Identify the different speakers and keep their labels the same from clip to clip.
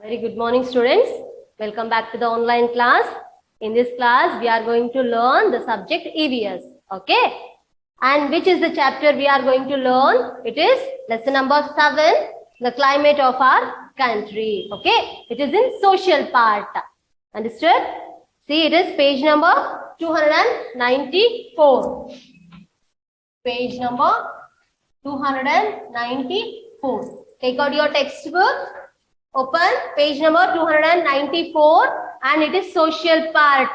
Speaker 1: Very good morning, students. Welcome back to the online class. In this class, we are going to learn the subject EVS. Okay. And which is the chapter we are going to learn? It is lesson number 7, the climate of our country. Okay. It is in social part. Understood? See, it is page number 294. Page number 294. Take out your textbook. Open page number 294 and it is social part.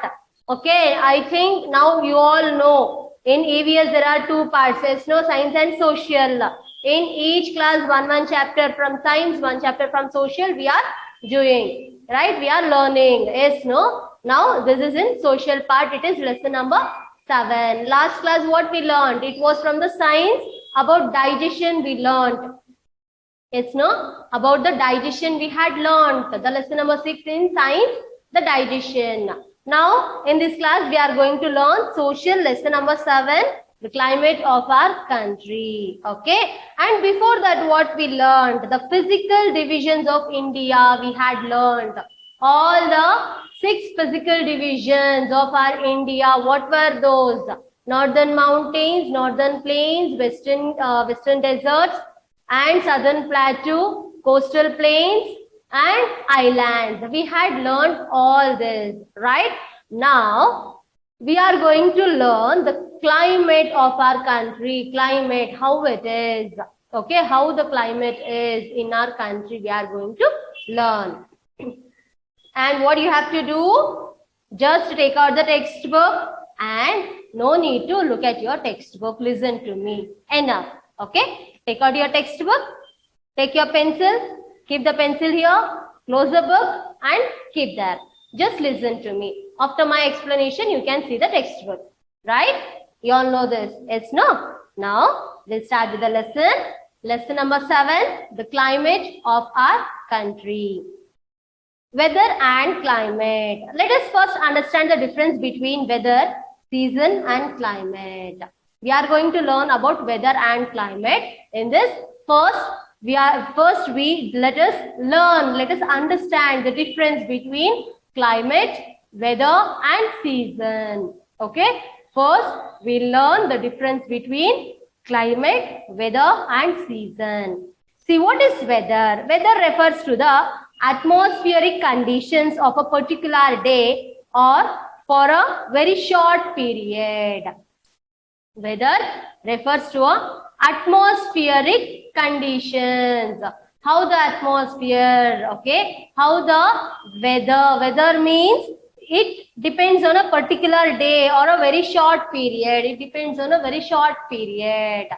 Speaker 1: Okay, I think now you all know in EVS there are two parts, yes, no, science and social. In each class, one chapter from science, one chapter from social we are doing, right? We are learning, yes, no. Now this is in social part, it is lesson number 7. Last class what we learned? It was from the science about digestion we learned. It's no, about the digestion we had learned. The lesson number 6 in science, the digestion. Now, in this class, we are going to learn social lesson number 7, the climate of our country. Okay. And before that, what we learned? The physical divisions of India we had learned. All the 6 physical divisions of our India, what were those? Northern mountains, northern plains, western deserts, and southern plateau, coastal plains and islands. We had learned all this, right? Now, we are going to learn the climate of our country, climate, how it is. Okay, how the climate is in our country, we are going to learn. And what you have to do? Just take out the textbook and no need to look at your textbook. Listen to me. Enough. Okay. Take out your textbook, take your pencil, keep the pencil here, close the book and keep there. Just listen to me. After my explanation, you can see the textbook. Right? You all know this. Yes, no? Now, we'll start with the lesson. Lesson number 7, the climate of our country. Weather and climate. Let us first understand the difference between weather, season and climate. We are going to learn about weather and climate. In this, let us understand the difference between climate, weather and season. Okay. First, we learn the difference between climate, weather and season. See, what is weather? Weather refers to the atmospheric conditions of a particular day or for a very short period. Weather refers to atmospheric conditions. How the atmosphere, okay? How the weather means it depends on a particular day or a very short period. It depends on a very short period.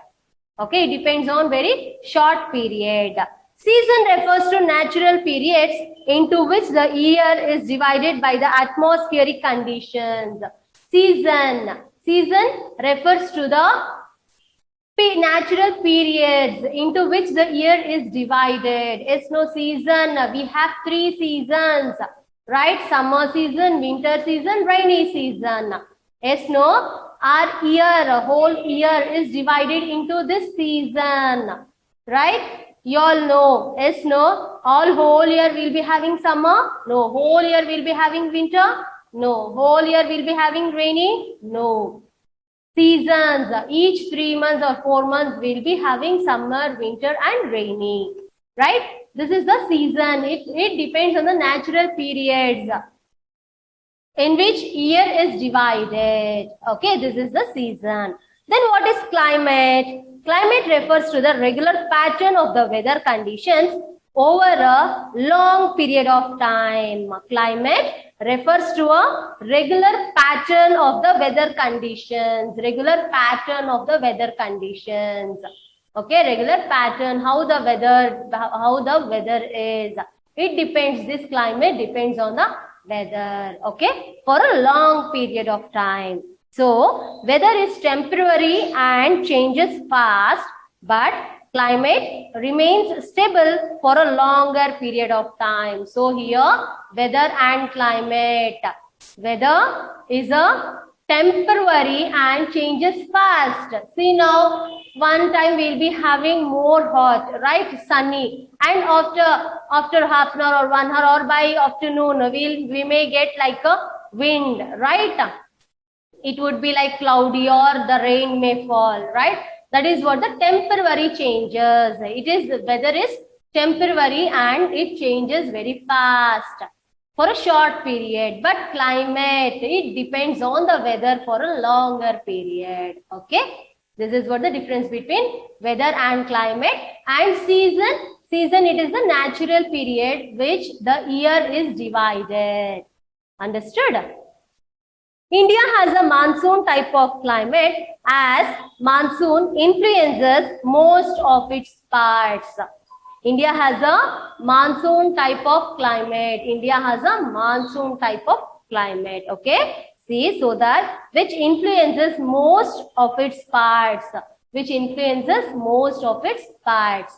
Speaker 1: Okay, it depends on very short period. Season refers to natural periods into which the year is divided by the atmospheric conditions. Season refers to the natural periods into which the year is divided. It's no season. We have 3 seasons, right? Summer season, winter season, rainy season. Yes, no? Our year, a whole year is divided into this season, right? You all know. Yes, no? All whole year will be having summer. No, whole year will be having winter. No. Whole year will be having rainy? No. Seasons, each 3 months or 4 months will be having summer, winter and rainy. Right? This is the season. It depends on the natural periods in which year is divided. Okay, this is the season. Then what is climate? Climate refers to the regular pattern of the weather conditions over a long period of time. Climate refers to a regular pattern of the weather conditions. Regular pattern of the weather conditions. Okay, regular pattern, how the weather is. It depends, this climate depends on the weather. Okay, for a long period of time. So, weather is temporary and changes fast, but climate remains stable for a longer period of time. So here, weather and climate. Weather is a temporary and changes fast. See now, one time we'll be having more hot, right? Sunny, and after half an hour or 1 hour or by afternoon, we may get like a wind, right? It would be like cloudy or the rain may fall, right? That is what the temporary changes. It is, weather is temporary and it changes very fast for a short period. But climate, it depends on the weather for a longer period. Okay, this is what the difference between weather and climate. And season, it is the natural period which the year is divided. Understood? India has a monsoon type of climate, as monsoon influences most of its parts. India has a monsoon type of climate. India has a monsoon type of climate. Okay. See, so that which influences most of its parts. Which influences most of its parts.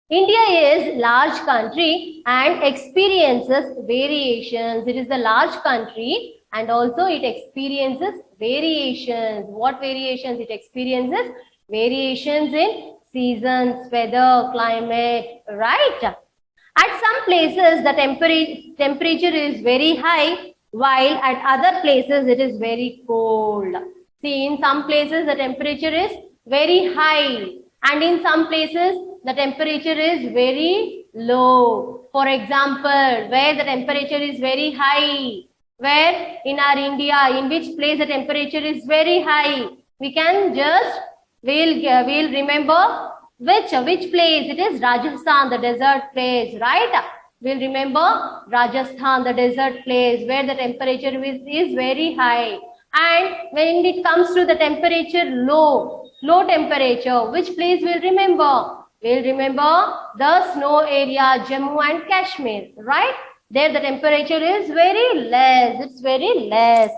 Speaker 1: India is large country and experiences variations. It is a large country and also it experiences variations. What variations it experiences? Variations in seasons, weather, climate, right? At some places, the temperature is very high, while at other places it is very cold. See, in some places the temperature is very high, and in some places the temperature is very low. For example, where the temperature is very high, where in our India, in which place the temperature is very high, we can just, we'll remember which place. It is Rajasthan, the desert place, right? We'll remember Rajasthan, the desert place, where the temperature is very high. And when it comes to the temperature low temperature, which place we'll remember? We'll remember the snow area, Jammu and Kashmir, right? There the temperature is very less. It's very less.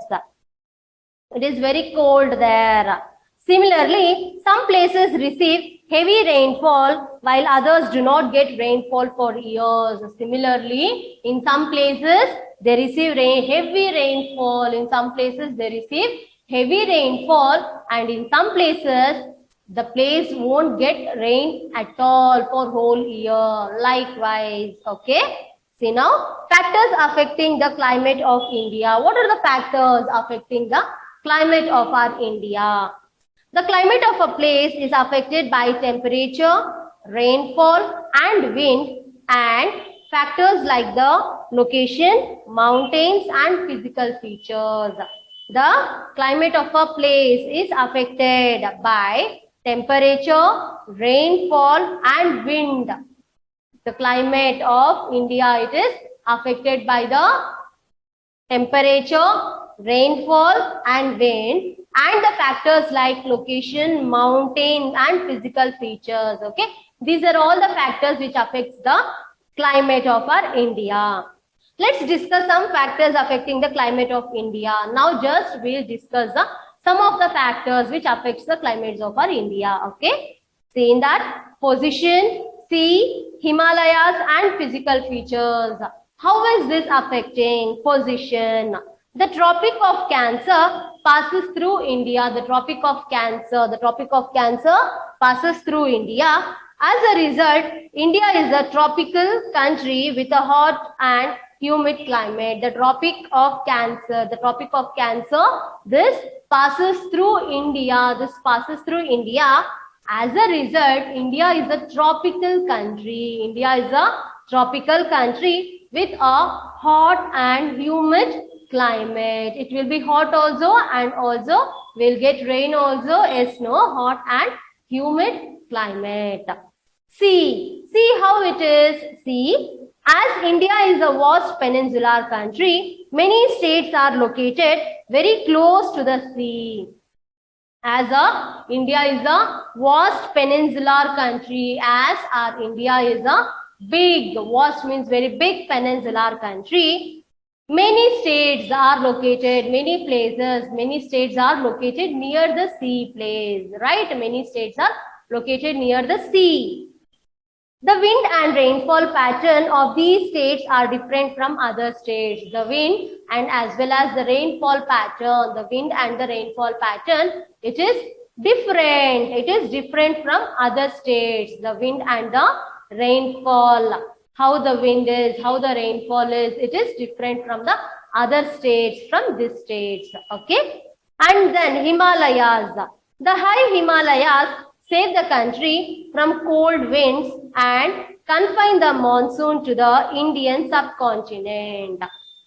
Speaker 1: It is very cold there. Similarly, some places receive heavy rainfall while others do not get rainfall for years. Similarly, in some places they receive heavy rainfall. In some places they receive heavy rainfall, and in some places the place won't get rain at all for whole year. Likewise, okay. See now, factors affecting the climate of India. What are the factors affecting the climate of our India? The climate of a place is affected by temperature, rainfall and wind, and factors like the location, mountains and physical features. The climate of a place is affected by temperature, rainfall and wind. The climate of India, it is affected by the temperature, rainfall and wind, and the factors like location, mountain and physical features. Okay, these are all the factors which affects the climate of our India. Let's discuss some factors affecting the climate of India. Now just we'll discuss some of the factors which affects the climates of our India. Okay, see in that position, sea, Himalayas and physical features. How is this affecting position? The Tropic of Cancer passes through India. The Tropic of Cancer passes through India. As a result, India is a tropical country with a hot and humid climate. The Tropic of Cancer, this passes through India. As a result, India is a tropical country. With a hot and humid climate. It will be hot also, and also will get rain also. Yes, no, hot and humid climate. See how it is. See, as India is a vast peninsular country, many states are located very close to the sea. India is a vast peninsular country, as our India is a vast means very big peninsular country. Many states are located, many states are located near the sea place, right? Many states are located near the sea. The wind and rainfall pattern of these states are different from other states. The wind and as well as the rainfall pattern, the wind and the rainfall pattern, it is different. It is different from other states. The wind and the rainfall, how the wind is, how the rainfall is, it is different from the other states, from these states. Okay. And then Himalayas. The high Himalayas save the country from cold winds and confine the monsoon to the Indian subcontinent.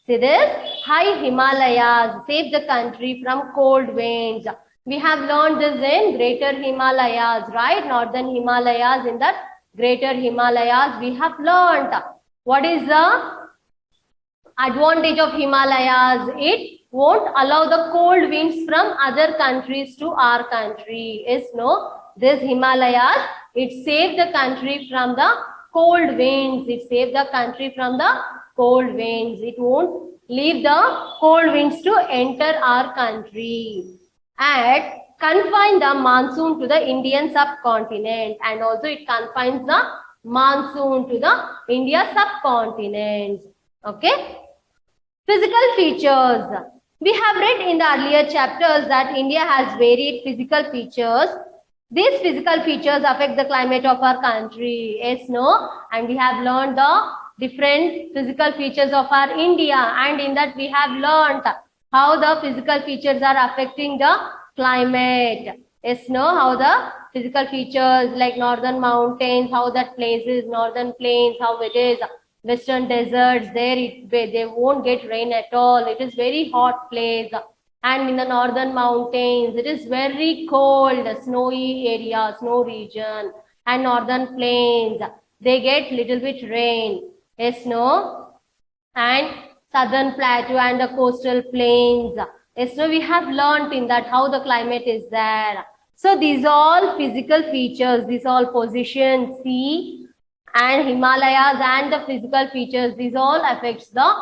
Speaker 1: See this? High Himalayas save the country from cold winds. We have learned this in Greater Himalayas, right? Northern Himalayas, in the Greater Himalayas, we have learned. What is the advantage of Himalayas? It won't allow the cold winds from other countries to our country. Yes, no? This Himalayas, it saved the country from the cold winds. It saved the country from the cold winds. It won't leave the cold winds to enter our country. And confine the monsoon to the Indian subcontinent. And also it confines the monsoon to the India subcontinent. Okay. Physical features. We have read in the earlier chapters that India has varied physical features. These physical features affect the climate of our country. Yes, no? And we have learned the different physical features of our India. And in that we have learned how the physical features are affecting the climate. Yes, no? How the physical features like northern mountains, how that place is, northern plains, how it is. Western deserts, they won't get rain at all. It is very hot place. And in the northern mountains, it is very cold, snowy area, snow region. And northern plains, they get little bit rain. Yes, no? And southern plateau and the coastal plains. Yes, no? We have learnt in that how the climate is there. So these all physical features, these all positions, sea and Himalayas and the physical features, these all affects the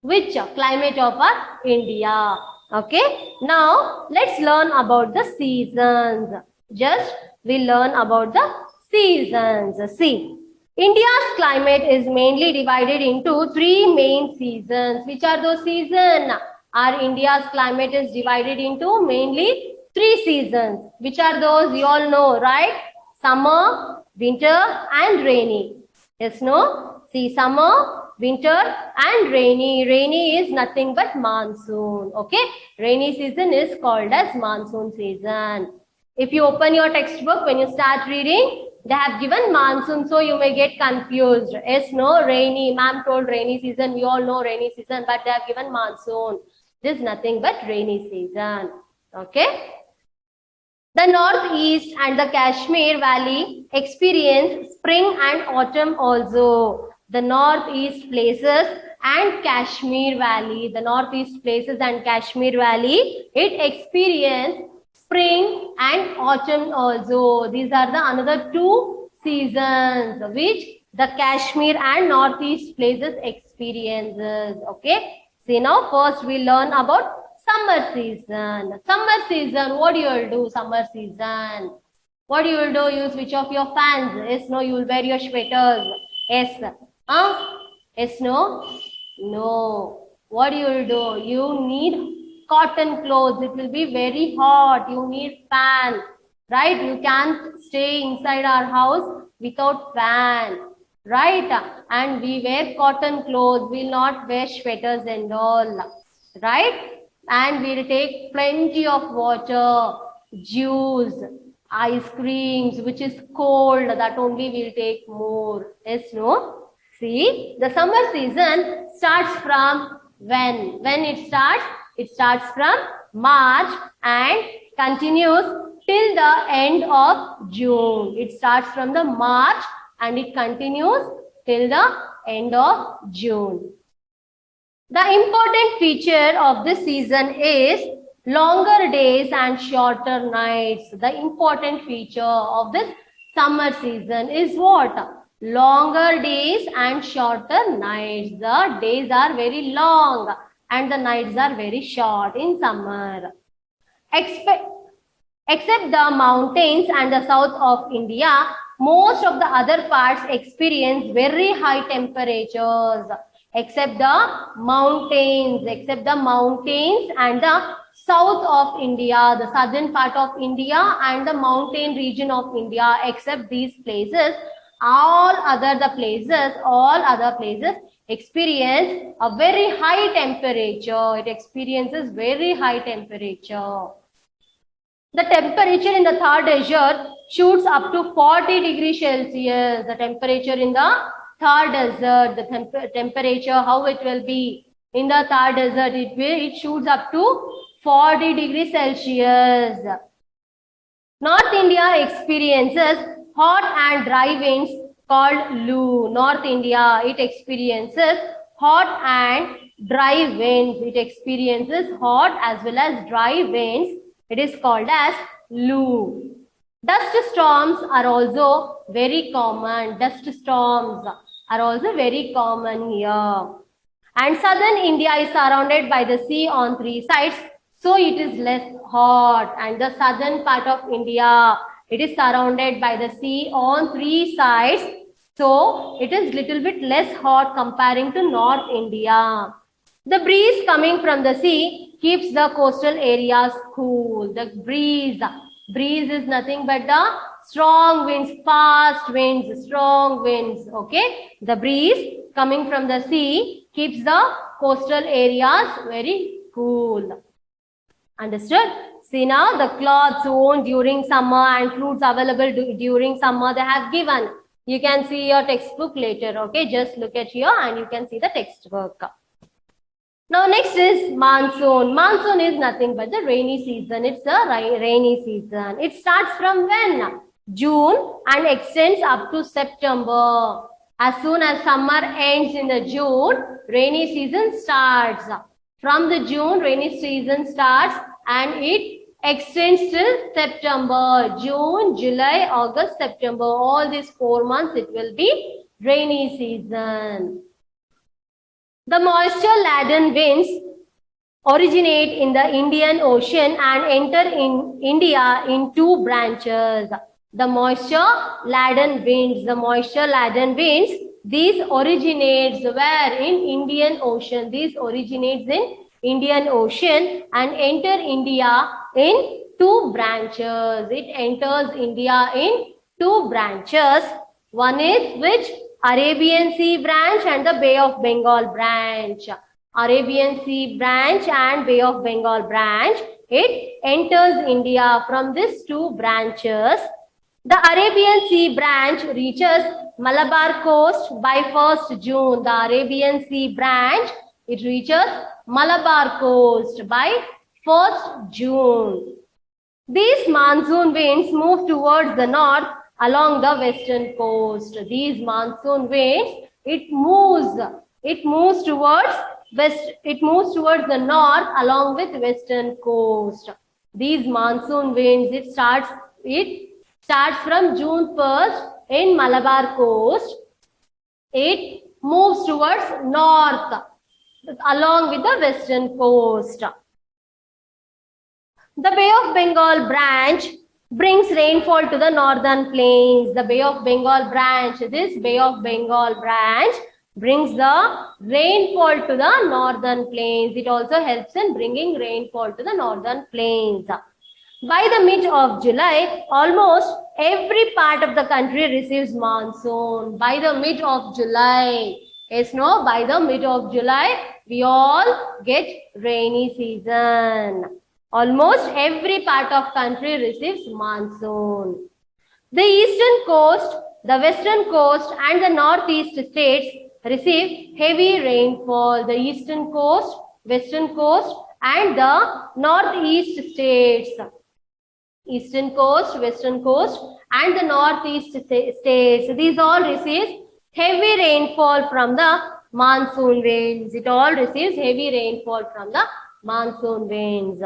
Speaker 1: which climate of our India. Okay. Now let's learn about the seasons. Just we learn about the seasons. See, India's climate is mainly divided into three main seasons. Which are those seasons? Our India's climate is divided into mainly three seasons. Which are those? You all know, right? Summer, winter and rainy. Yes, no? See, summer, winter and rainy. Rainy is nothing but monsoon. Okay? Rainy season is called as monsoon season. If you open your textbook, when you start reading, they have given monsoon, so you may get confused. Yes, no? Rainy. Ma'am told rainy season. We all know rainy season, but they have given monsoon. This is nothing but rainy season. Okay? The Northeast and the Kashmir Valley experience spring and autumn also. The Northeast places and Kashmir Valley, the Northeast places and Kashmir Valley, it experience spring and autumn also. These are the another two seasons which the Kashmir and Northeast places experiences. Okay. See, now first we learn about summer season. Summer season, what you will do summer season? What you will do? You switch off your fans. Yes, no, you will wear your sweaters. Yes. Yes, no? No. What you will do? You need cotton clothes. It will be very hot. You need fan. Right? You can't stay inside our house without fan. Right? And we wear cotton clothes. We will not wear sweaters and all. Right? And we'll take plenty of water, juice, ice creams, which is cold. That only we'll take more. Yes, no? See, the summer season starts from when? When it starts? It starts from March and continues till the end of June. It starts from the March and it continues till the end of June. The important feature of this season is longer days and shorter nights. The important feature of this summer season is what? Longer days and shorter nights. The days are very long and the nights are very short in summer. Except the mountains and the south of India, most of the other parts experience very high temperatures except the mountains and the south of India, the southern part of India and the mountain region of India. Except these places, all other places experience a very high temperature. It experiences very high temperature. The temperature in the Thar Desert shoots up to 40 degrees Celsius. The temperature in the Thar Desert, the temperature, how it will be in the Thar Desert, it shoots up to 40 degrees Celsius. North India experiences hot and dry winds called Lu. North India, it experiences hot and dry winds. It experiences hot as well as dry winds. It is called as Lu. Dust storms are also very common. Dust storms are also very common here. And southern India is surrounded by the sea on 3 sides, so it is less hot. And the southern part of India, it is surrounded by the sea on 3 sides, so it is little bit less hot comparing to North India. The breeze coming from the sea keeps the coastal areas cool. The breeze is nothing but the strong winds, fast winds, strong winds. Okay, the breeze coming from the sea keeps the coastal areas very cool. Understood? See now, the clothes worn during summer and fruits available during summer they have given. You can see your textbook later. Okay, just look at here and you can see the textbook. Now next is monsoon. Monsoon is nothing but the rainy season. It's a rainy season. It starts from when? June and extends up to September. As soon as summer ends in the June, rainy season starts. From the June, rainy season starts and it extends till September. June, July, August, September. All these 4 months it will be rainy season. The moisture-laden winds originate in the Indian Ocean and enter in India in 2 branches. The moisture-laden winds, these originates where? In Indian Ocean. These originates in Indian Ocean and enter India in 2 branches. It enters India in 2 branches. One is which? Arabian Sea branch and the Bay of Bengal branch. Arabian Sea branch and Bay of Bengal branch. It enters India from these 2 branches. The Arabian Sea branch reaches Malabar coast by 1st June. The Arabian Sea branch, it reaches Malabar coast by 1st June. These monsoon winds move towards the north along the western coast. These monsoon winds, it moves towards the north along with western coast. These monsoon winds, it starts from June 1st in Malabar coast. It moves towards north along with the western coast. The Bay of Bengal branch brings rainfall to the northern plains. The Bay of Bengal branch, this Bay of Bengal branch brings the rainfall to the northern plains. It also helps in bringing rainfall to the northern plains. By the mid of July, almost every part of the country receives monsoon. By the mid of July, yes, no, by the mid of July, we all get rainy season. Almost every part of country receives monsoon. The eastern coast, the western coast and the northeast states receive heavy rainfall. The eastern coast, western coast and the northeast states. Eastern coast, western coast and the northeast states. These all receive heavy rainfall from the monsoon winds. It all receives heavy rainfall from the monsoon winds.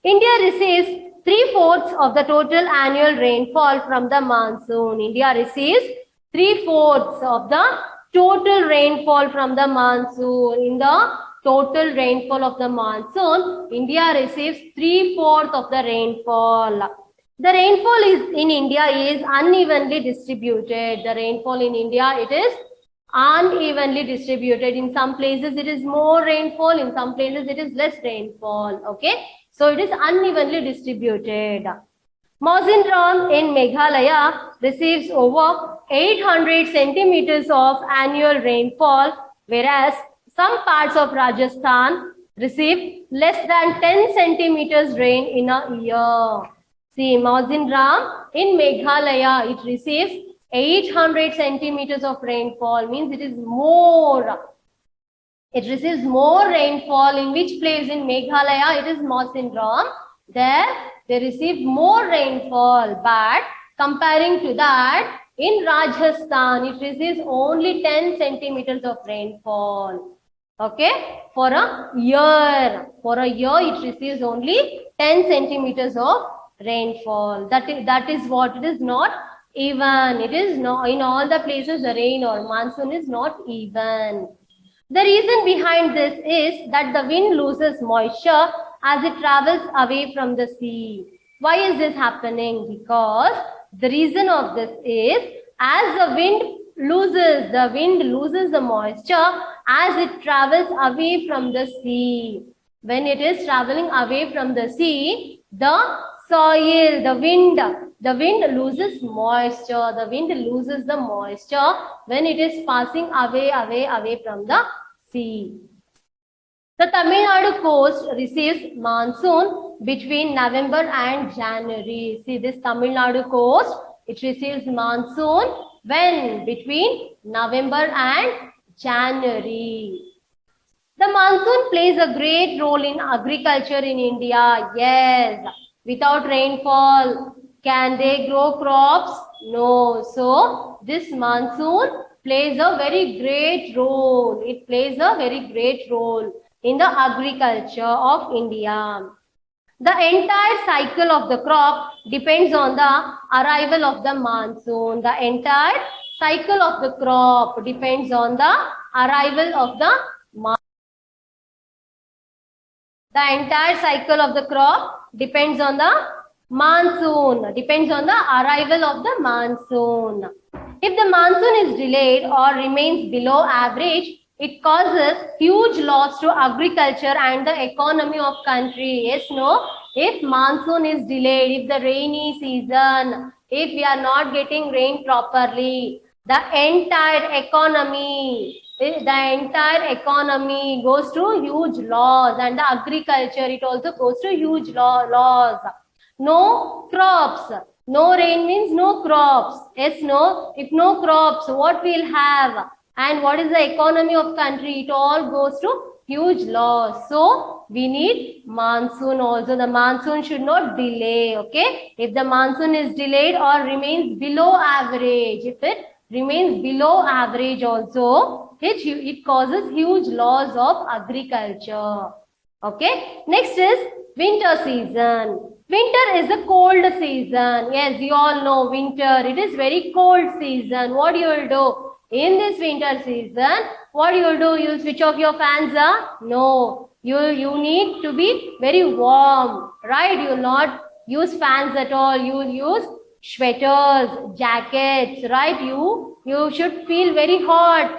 Speaker 1: India receives 3/4 of the total annual rainfall from the monsoon. India receives 3/4 of the total rainfall from the monsoon. In the total rainfall of the monsoon, India receives 3/4 of the rainfall. The rainfall is in India is unevenly distributed. The rainfall in India, it is unevenly distributed. In some places it is more rainfall, in some places it is less rainfall. Okay, so it is unevenly distributed. Mawsynram in Meghalaya receives over 800 centimeters of annual rainfall, whereas some parts of Rajasthan receive less than 10 centimeters rain in a year. See, Mawsynram in Meghalaya, it receives 800 centimeters of rainfall, means it is more. It receives more rainfall. In which place in Meghalaya? It is Mawsynram. There they receive more rainfall, but comparing to that, in Rajasthan, it receives only 10 centimeters of rainfall. Okay, for a year. For a year, it receives only 10 centimeters of rainfall. That is what it is not even. It is not in all the places the rain or monsoon is not even. The reason behind this is that the wind loses moisture as it travels away from the sea. Why is this happening? Because the reason of this is as the wind loses the moisture as it travels away from the sea. When it is traveling away from the sea, the soil, the wind loses moisture. The wind loses the moisture when it is passing away from the sea. The Tamil Nadu coast receives monsoon between November and January. See, this Tamil Nadu coast, it receives monsoon when? Between November and January. The monsoon plays a great role in agriculture in India. Yes. Without rainfall, can they grow crops? No. So, this monsoon plays a very great role. It plays a very great role in the agriculture of India. The entire cycle of the crop depends on the arrival of the monsoon. The entire cycle of the crop depends on the arrival of the monsoon. The entire cycle of the crop depends on the monsoon, depends on the arrival of the monsoon. If the monsoon is delayed or remains below average, it causes huge loss to agriculture and the economy of country. Yes, no? If monsoon is delayed, if the rainy season, if we are not getting rain properly, the entire economy goes to huge loss, and the agriculture, it also goes to huge loss. No crops. No rain means no crops. Yes, no? If no crops, what we'll have? And what is the economy of country? It all goes to huge loss. So, we need monsoon also. The monsoon should not delay, okay? If the monsoon is delayed or remains below average, if it remains below average also, it causes huge loss of agriculture. Okay? Next is winter season. Winter is a cold season. Yes, you all know winter. It is very cold season. What you will do? In this winter season, what you will do? You will switch off your fans? No. You need to be very warm. Right? You will not use fans at all. You will use sweaters, jackets. Right? You should feel very hot.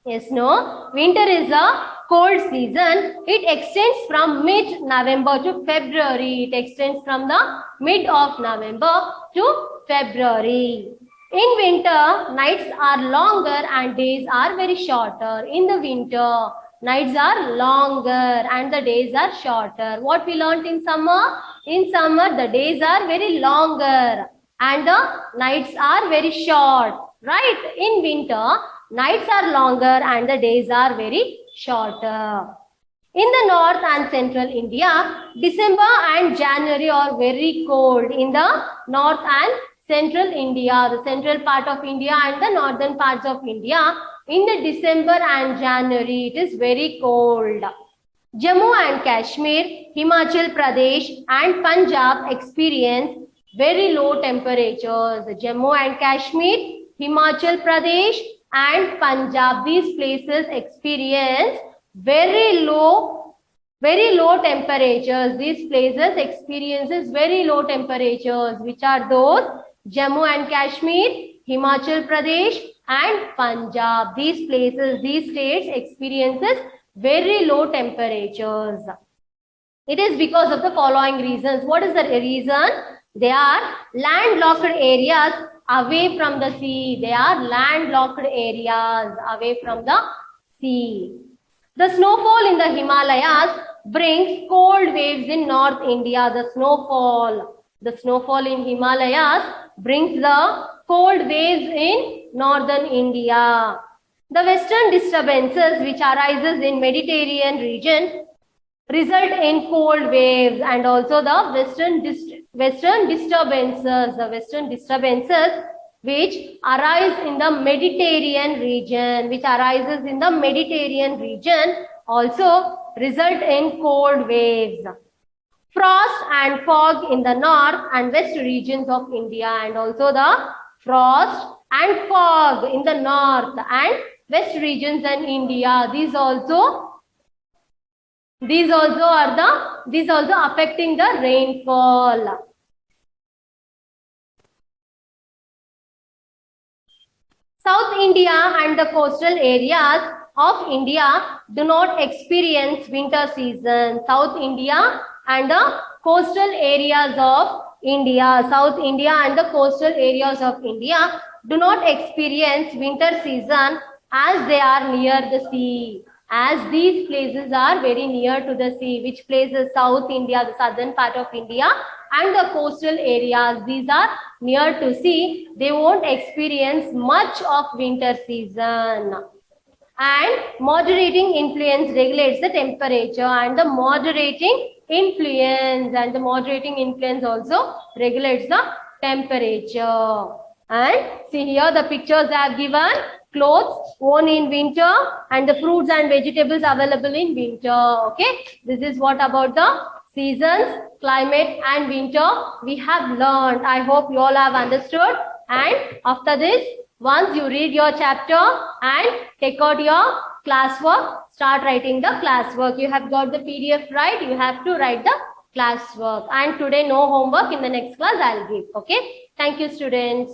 Speaker 1: Yes, no? Winter is a cold season. It extends from mid-November to February. It extends from the mid of November to February. In winter, nights are longer and days are very shorter. In the winter, nights are longer and the days are shorter. What we learnt in summer? In summer, the days are very longer and the nights are very short. Right? In winter, nights are longer and the days are very shorter. In the north and central India, December and January are very cold. In the north and central India, the central part of India and the northern parts of India, in the December and January, it is very cold. Jammu and Kashmir, Himachal Pradesh and Punjab experience very low temperatures. Jammu and Kashmir, Himachal Pradesh and Punjab, these places experience very low Very low temperatures. These places experiences very low temperatures, which are those Jammu and Kashmir, Himachal Pradesh and Punjab. These places, these states experiences very low temperatures. It is because of the following reasons. What is the reason? They are landlocked areas away from the sea. They are landlocked areas away from the sea. The snowfall in the Himalayas brings cold waves in North India. The snowfall in Himalayas brings the cold waves in northern India. The western disturbances which arises in Mediterranean region result in cold waves, and also the western disturbances which arise in the Mediterranean region, also result in cold waves. Frost and fog in the north and west regions of India, and also the frost and fog in the north and west regions in India. These also affecting the rainfall. South India and the coastal areas of India do not experience winter season. South India and the coastal areas of India do not experience winter season as they are near the sea. As these places are very near to the sea, which places South India, the southern part of India, and the coastal areas, these are near to sea, they won't experience much of winter season. And moderating influence regulates the temperature, and the moderating influence also regulates the temperature. And see here the pictures I have given. Clothes worn in winter and the fruits and vegetables available in winter. Okay, this is what about the seasons, climate and winter we have learned. I hope you all have understood. And after this, once you read your chapter and take out your classwork, start writing the classwork. You have got the PDF, right? You have to write the classwork. And today no homework. In the next class I'll give. Okay, thank you students.